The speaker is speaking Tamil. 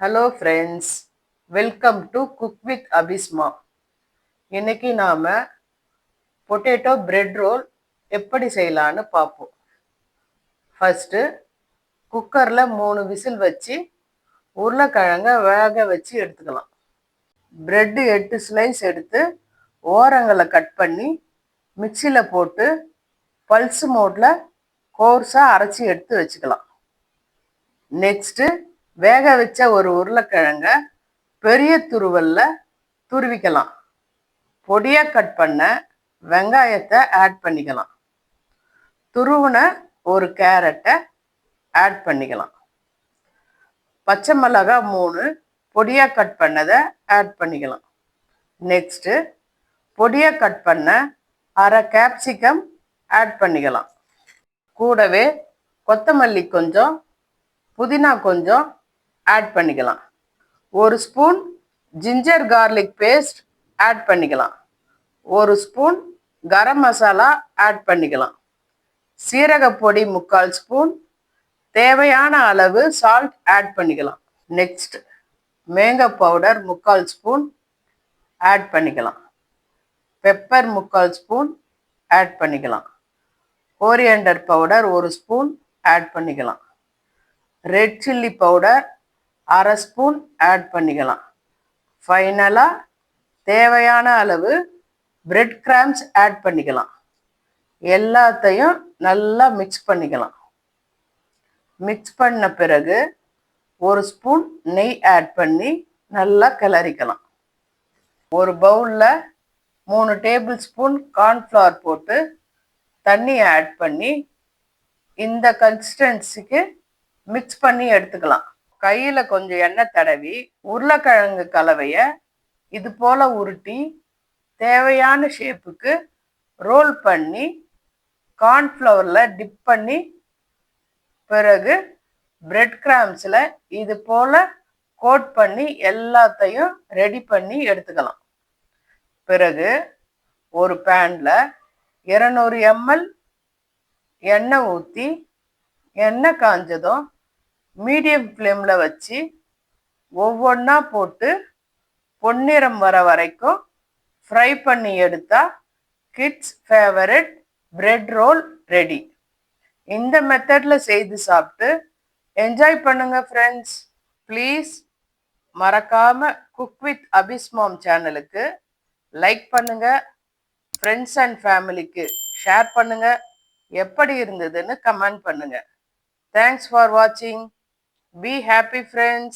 Hello friends, welcome to cook with Abisma. இன்னைக்கு நாம் பொட்டேட்டோ பிரெட் ரோல் எப்படி செய்யலான்னு பார்ப்போம். ஃபஸ்ட்டு குக்கரில் 3 விசில் வச்சு உருளைக்கிழங்க வேக வச்சு எடுத்துக்கலாம். பிரெட்டு 8 ஸ்லைஸ் எடுத்து ஓரங்களை கட் பண்ணி மிக்சியில் போட்டு பல்ஸ் மோட்டில் கோர்ஸாக அரைச்சி எடுத்து வச்சுக்கலாம். நெக்ஸ்ட்டு வேக வச்ச ஒரு உருளைக்கிழங்க பெரிய துருவல்ல துருவிக்கலாம். பொடியாக கட் பண்ண வெங்காயத்தை ஆட் பண்ணிக்கலாம். துருவின ஒரு கேரட்டை ஆட் பண்ணிக்கலாம். பச்சை மிளகாய் 3 பொடியாக கட் பண்ணதை ஆட் பண்ணிக்கலாம். நெக்ஸ்ட்டு பொடியாக கட் பண்ண அரை கேப்சிகம் ஆட் பண்ணிக்கலாம். கூடவே கொத்தமல்லி கொஞ்சம், புதினா கொஞ்சம் ஆட் பண்ணிக்கலாம். ஒரு spoon ginger garlic paste add பண்ணிக்கலாம். ஒரு ஸ்பூன் கரம் மசாலா ஆட் பண்ணிக்கலாம். சீரகப்பொடி 3/4 ஸ்பூன், தேவையான அளவு சால்ட் ஆட் பண்ணிக்கலாம். Next mango powder 3/4 spoon add பண்ணிக்கலாம். பெப்பர் 3/4 ஸ்பூன் ஆட் பண்ணிக்கலாம். கோரியண்டர் பவுடர் 1 ஸ்பூன் ஆட் பண்ணிக்கலாம். ரெட் சில்லி பவுடர் அரை ஸ்பூன் ஆட் பண்ணிக்கலாம். ஃபைனலாக தேவையான அளவு பிரெட் கிராம்ஸ் ஆட் பண்ணிக்கலாம். எல்லாத்தையும் நல்லா மிக்ஸ் பண்ணிக்கலாம். மிக்ஸ் பண்ண பிறகு 1 ஸ்பூன் நெய் ஆட் பண்ணி நல்லா கிளறிக்கலாம். ஒரு பவுலில் 3 டேபிள் ஸ்பூன் கார்ன்ஃப்ளவர் போட்டு தண்ணி ஆட் பண்ணி இந்த கன்சிஸ்டன்சிக்கு மிக்ஸ் பண்ணி எடுத்துக்கலாம். கையில் கொஞ்சம் எண்ணெய் தடவி உருளைக்கிழங்கு கலவையை இது போல் உருட்டி தேவையான ஷேப்புக்கு ரோல் பண்ணி கார்ன்ஃப்ளவரில் டிப் பண்ணி பிறகு பிரெட் கிராம்ஸில் இது போல் கோட் பண்ணி எல்லாத்தையும் ரெடி பண்ணி எடுத்துக்கலாம். பிறகு ஒரு பேனில் 200 ml எண்ணெய் ஊற்றி எண்ணெய் காஞ்சதும் மீடியம் ஃப்ளேமில் வச்சு ஒவ்வொன்றா போட்டு பொன்னிறம் வர வரைக்கும் ஃப்ரை பண்ணி எடுத்தால் kids favourite bread roll ready. இந்த மெத்தடில் செய்து சாப்பிட்டு என்ஜாய் பண்ணுங்க ஃப்ரெண்ட்ஸ். ப்ளீஸ் மறக்காமல் குக் வித் அபிஸ்மாம் சேனலுக்கு லைக் பண்ணுங்கள், ஃப்ரெண்ட்ஸ் அண்ட் ஃபேமிலிக்கு ஷேர் பண்ணுங்கள், எப்படி இருந்ததுன்னு கமெண்ட் பண்ணுங்கள். தேங்க்ஸ் ஃபார் வாட்சிங். Be happy, friends.